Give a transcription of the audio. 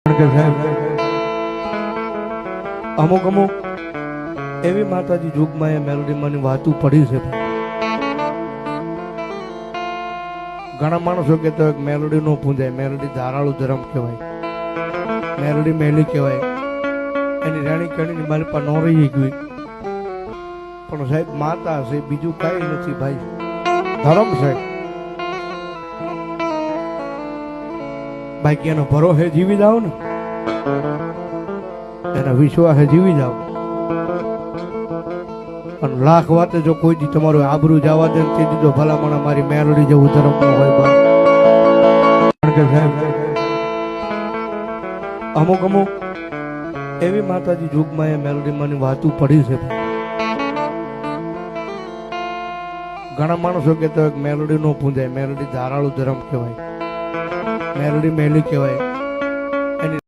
કે સાહેબ અમુક અમુક એવી માતાજી યુગમાં એ મેલોડીમાંની વાતું પડી છે. ઘણા માણસો કહેતા હોય કે મેલોડી નો પૂંજાય, મેલોડી ધારાળું ધર્મ કહેવાય, મેલોડી મેલી કહેવાય, એની રાણી કણીની મારી પાસે ન રહી ગઈ. પણ સાહેબ માતા છે, બીજું કઈ નથી ભાઈ, ધર્મ છે. બાકી એનો ભરોસે જીવી જાવ ને, એના વિશ્વાસે જીવી જાવ. અને લાખ વાતે જો કોઈ દી તમારું આબરૂ જવા દે તે દીધો ભલામણ મારી મેલોડી જેવું ધર્મ ન હોય. કારણ કે સાહેબ અમુક અમુક એવી માતાજી યુગમાં એ મેલોડીમાંની વાતું પડી છે. ઘણા માણસો કહેતા હોય કે મેલોડી નો પૂંજાય, મેલોડી ધારાળું ધર્મ કહેવાય, મેલોડી મેલી કહેવાય.